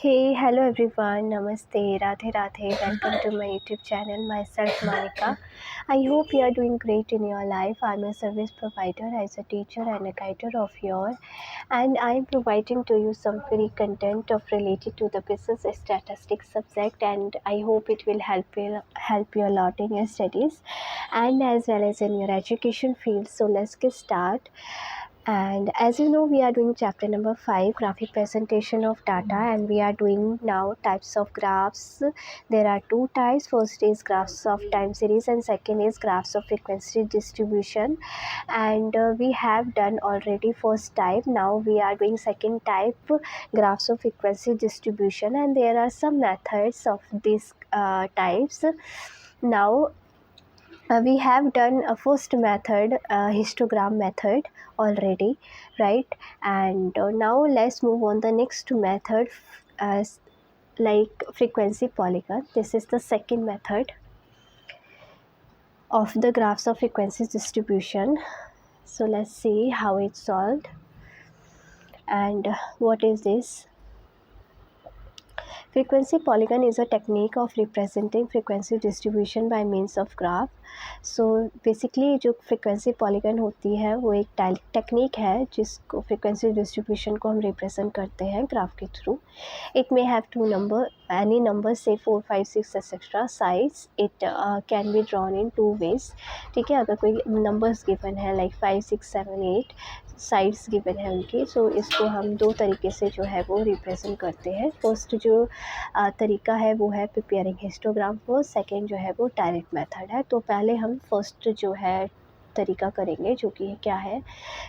Hey, hello everyone. Namaste, Radhe Radhe. Welcome to my YouTube channel. Myself Monica. I hope you are doing great in your life. I'm a service provider as a teacher and a guider of yours, and I'm providing to you some free content of related to the business statistics subject, and I hope it will help you a lot in your studies and as well as in your education field. So let's get started. And as you know, we are doing chapter number 5, graphic presentation of data, and we are doing now types of graphs. There are two types. First is graphs of time series and second is graphs of frequency distribution. And we have done already first type. Now we are doing second type, graphs of frequency distribution, and there are some methods of these types. Now we have done a first method, histogram method already, right? And now let's move on the next method, as like frequency polygon. This is the second method of the graphs of frequency distribution. So let's see how it's solved. And what is this? Frequency polygon is a technique of representing frequency distribution by means of graph. So basically जो frequency polygon होती है वो एक technique है जिसको frequency distribution को हम represent करते हैं ग्राफ के through. It may have two number, any number say 4, 5, 6 etc. sides. It can be drawn in two ways. ठीक है, अगर कोई नंबर्स गिवन है लाइक 5, 6, 7, 8 साइड्स गिवन है उनकी, सो इसको हम दो तरीके से जो है वो रिप्रेजेंट करते हैं. फर्स्ट जो तरीका है वो है प्रिपेयरिंग हिस्टोग्राम फर्स्ट, सेकेंड जो है वो डायरेक्ट मेथड है. तो पहले हम फर्स्ट जो है तरीका करेंगे जो कि क्या है,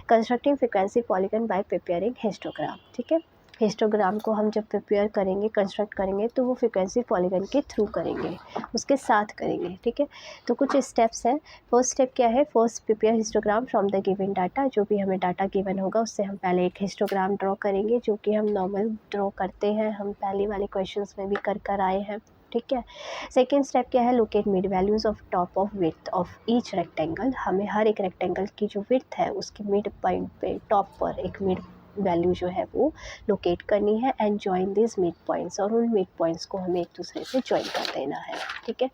constructing frequency polygon bye preparing histogram. ठीक है, हिस्टोग्राम को हम जब प्रिपेयर करेंगे, कंस्ट्रक्ट करेंगे, तो वो फ्रिक्वेंसी पॉलीगन के थ्रू करेंगे, उसके साथ करेंगे. ठीक है, तो कुछ स्टेप्स हैं. फर्स्ट स्टेप क्या है, first prepare histogram from the given data. जो भी हमें डाटा गिवन होगा उससे हम पहले एक हिस्टोग्राम ड्रॉ करेंगे, जो कि हम नॉर्मल ड्रॉ करते हैं, हम पहले वाले क्वेश्चंस में भी कर आए हैं. ठीक है, सेकेंड स्टेप क्या है, locate mid values of top of width of each rectangle. हमें हर एक रेक्टेंगल की जो विड्थ है उसकी मिड पॉइंट पे टॉप पर एक मिड वैल्यू जो है वो लोकेट करनी है and join this mid points, और उन मिड पॉइंट्स को हमें एक दूसरे से जॉइन कर देना है. ठीक है,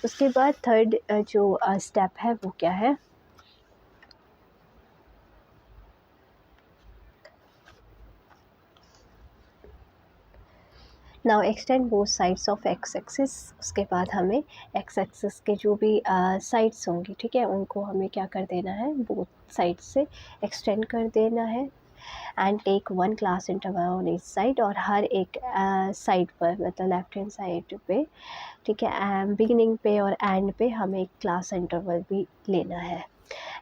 उसके बाद थर्ड जो स्टेप है वो क्या है, now extend both sides of x axis. उसके बाद हमें एक्स एक्सिस के जो भी साइड्स होंगी, ठीक है, उनको हमें क्या कर देना है, बोथ साइड से एक्सटेंड कर देना है and take one class interval on each side. और हर एक साइड पर, मतलब लेफ्ट हैंड साइड पे, ठीक है, बिगिनिंग पे और एंड पे हमें एक क्लास इंटरवल भी लेना है.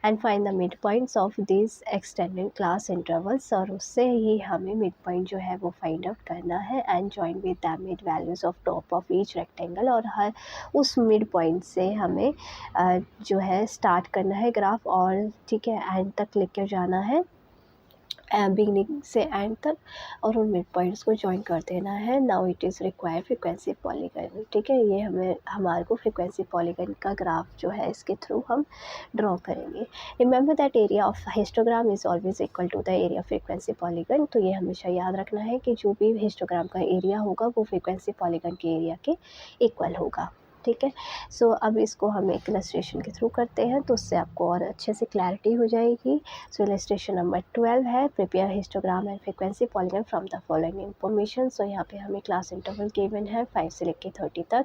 And find the mid points of this extended class intervals, और उससे ही हमें मिड पॉइंट जो है वो फाइंड आउट करना है and join with the mid values of top of each rectangle. और हर उस मिड पॉइंट से हमें जो है स्टार्ट करना है ग्राफ, और ठीक है एंड तक लेकर जाना है, बिगनिंग से एंड तक, और उन मिड पॉइंट्स को जॉइन कर देना है. Now it is require frequency polygon. ठीक है, ये हमारे को फ्रिक्वेंसी पॉलीगन का ग्राफ जो है इसके थ्रू हम ड्रॉ करेंगे. Remember that area of histogram is always equal to the area frequency polygon. तो ये हमेशा याद रखना है कि जो भी हिस्टोग्राम का एरिया होगा वो फ्रिक्वेंसी पॉलीगन के एरिया के इक्वल होगा. ठीक है, सो अब इसको हम एक इलस्ट्रेशन के थ्रू करते हैं तो उससे आपको और अच्छे से क्लैरिटी हो जाएगी. सो इलस्ट्रेशन नंबर 12 है, prepare histogram and frequency polygon from the following information. So यहाँ पे हमें क्लास इंटरवल गिवन है 5 से लेकर 30 तक.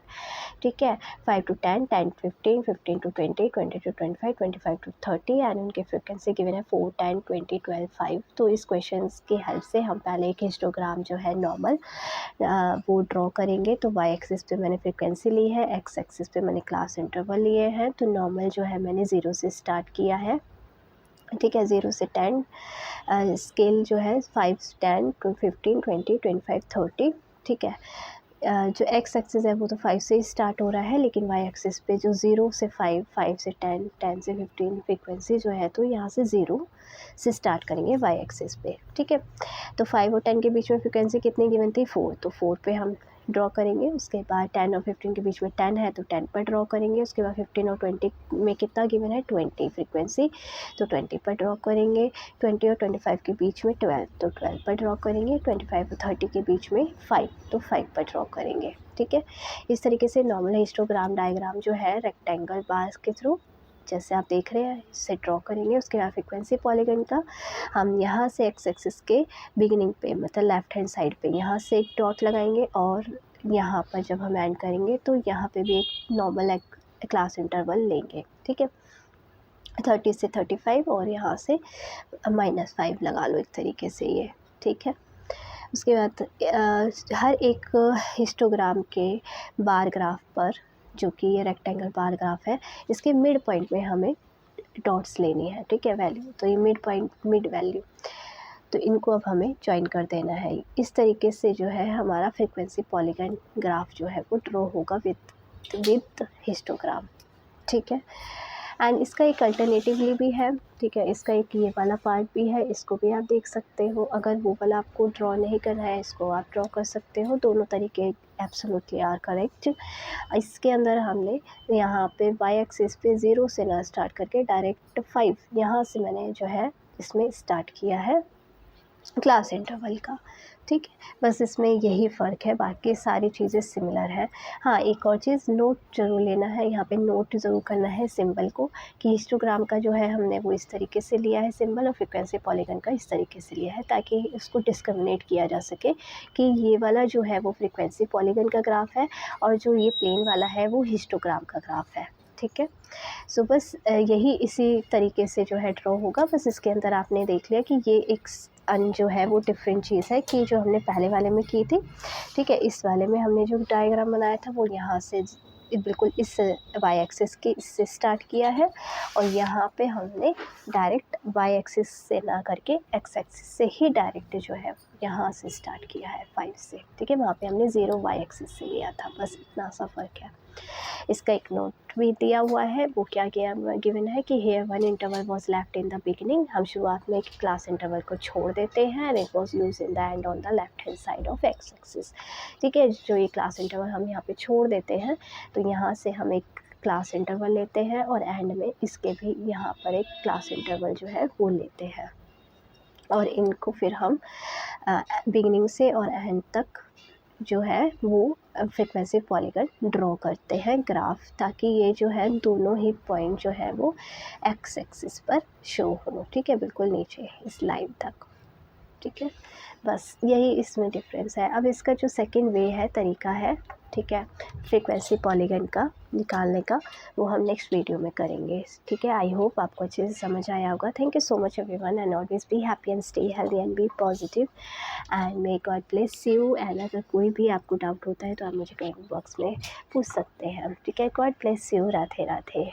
ठीक है, 5 to 10, 10 to 15, 15 to 20, 20 to 25, 25 to 30, and उनके फ्रिक्वेंसी गिवन है 4, 10, 20, 12, 5. तो इस क्वेश्चन की हेल्प से हम पहले एक हिस्टोग्राम जो है नॉर्मल वो ड्रॉ करेंगे. तो वाई एक्सिस पे मैंने फ्रिक्वेंसी ली है, एक्स एक्सिस पे मैंने क्लास इंटरवल लिए हैं. तो नॉर्मल जो है मैंने 0 से स्टार्ट किया है. ठीक है, 0 से 10, स्केल जो है 5, 10 to 15, 20, 25, 30. ठीक है, जो एक्स एक्सिस है वो तो 5 से ही स्टार्ट हो रहा है, लेकिन वाई एक्सिस पे जो 0 से 5, 5 से 10, 10 से 15 फ्रीक्वेंसी जो है तो यहाँ से 0 से स्टार्ट करेंगे वाई एक्सिस पे. ठीक है, तो 5 और 10 के बीच में फ्रीक्वेंसी कितनी गिवन थी, 4. तो 4 पे हम ड्रॉ करेंगे। उसके बाद 10 और 15 के बीच में 10 है तो 10 पर ड्रॉ करेंगे। उसके बाद 15 और 20 में कितना गिवन है 20 फ्रीक्वेंसी, तो 20 पर ड्रॉ करेंगे। 20 और 25 के बीच में 12 तो 12 पर ड्रॉ करेंगे। 25 और 30 के बीच में 5 तो 5 पर ड्रॉ करेंगे। ठीक है, इस तरीके से नॉर्मल हिस्टोग्राम डायग्राम जो है रेक्टेंगल बार्स के थ्रू जैसे आप देख रहे हैं इससे ड्रॉ करेंगे। उसके बाद फ्रीक्वेंसी पॉलीगन का हम यहाँ से एक्स एक्सिस के बिगिनिंग पे मतलब लेफ्ट हैंड साइड पे यहाँ से एक डॉट लगाएंगे और यहाँ पर जब हम एंड करेंगे तो यहाँ पे भी एक नॉर्मल क्लास इंटरवल लेंगे। ठीक है, 30 से 35 और यहाँ से -5 लगा लो एक तरीके से ये। ठीक है, उसके बाद हर एक हिस्टोग्राम के बार ग्राफ पर, जो कि ये रेक्टेंगल बार ग्राफ है, इसके मिड पॉइंट में हमें डॉट्स लेनी है। ठीक है, वैल्यू, तो ये मिड पॉइंट मिड वैल्यू, तो इनको अब हमें ज्वाइन कर देना है। इस तरीके से जो है हमारा फ्रीक्वेंसी पॉलीगन ग्राफ जो है वो ड्रॉ होगा विद हिस्टोग्राम। ठीक है, एंड इसका एक अल्टरनेटिवली भी है। ठीक है, इसका एक ये वाला पार्ट भी है, इसको भी आप देख सकते हो। अगर वो वाला आपको ड्रॉ नहीं करना है इसको आप ड्रॉ कर सकते हो। दोनों तरीके एब्सोल्युटली आर करेक्ट। इसके अंदर हमने यहाँ पे वाई एक्सिस पे 0 से ना स्टार्ट करके डायरेक्ट 5 यहाँ से मैंने जो है इसमें स्टार्ट किया है क्लास इंटरवल का। ठीक है, बस इसमें यही फ़र्क है, बाकी सारी चीज़ें सिमिलर है। हाँ, एक और चीज़ नोट ज़रूर लेना है, यहाँ पे नोट ज़रूर करना है सिंबल को, कि हिस्टोग्राम का जो है हमने वो इस तरीके से लिया है सिंबल और फ्रीक्वेंसी पॉलीगन का इस तरीके से लिया है, ताकि इसको डिस्क्रिमिनेट किया जा सके कि ये वाला जो है वो फ्रीक्वेंसी पॉलीगन का ग्राफ है और जो ये प्लेन वाला है वो हिस्टोग्राम का ग्राफ है। ठीक है, सो बस यही इसी तरीके से जो है ड्रॉ होगा। बस इसके अंदर आपने देख लिया कि ये एक जो है वो डिफरेंट चीज़ है कि जो हमने पहले वाले में की थी। ठीक है, इस वाले में हमने जो डायग्राम बनाया था वो यहाँ से बिल्कुल इस वाई एक्सिस के इससे स्टार्ट किया है और यहाँ पे हमने डायरेक्ट वाई एक्सिस से ना करके एक्स एक्सिस से ही डायरेक्ट जो है यहाँ से स्टार्ट किया है 5 से। ठीक है, वहाँ पे हमने 0 वाई एक्सिस से लिया था, बस इतना सा फ़र्क है। इसका एक नोट भी दिया हुआ है, वो क्या किया गिवन है कि here 1 interval was left in the beginning. हम शुरुआत में एक क्लास इंटरवल को छोड़ देते हैं and it was used in the end on the left hand side of x axis. ठीक है, जो ये क्लास इंटरवल हम यहाँ पे छोड़ देते हैं तो यहाँ से हम एक क्लास इंटरवल लेते हैं और एंड में इसके भी यहाँ पर एक क्लास इंटरवल जो है वो लेते हैं और इनको फिर हम बिगिनिंग से और एंड तक जो है वो फ्रीक्वेंसी पॉलीगन ड्रॉ करते हैं ग्राफ, ताकि ये जो है दोनों ही पॉइंट जो है वो एक्स एक्सिस पर शो हो। ठीक है, बिल्कुल नीचे इस लाइन तक। ठीक है, बस यही इसमें डिफरेंस है। अब इसका जो सेकंड वे है, तरीका है, ठीक है, फ्रीक्वेंसी पॉलीगन का निकालने का, वो हम नेक्स्ट वीडियो में करेंगे। ठीक है, आई होप आपको अच्छे से समझ आया होगा। Thank you so much everyone and always be happy and stay healthy and be positive and may God bless you. And अगर कोई भी आपको डाउट होता है तो आप मुझे कमेंट बॉक्स में पूछ सकते हैं। ठीक है, God bless you, Radhe Radhe.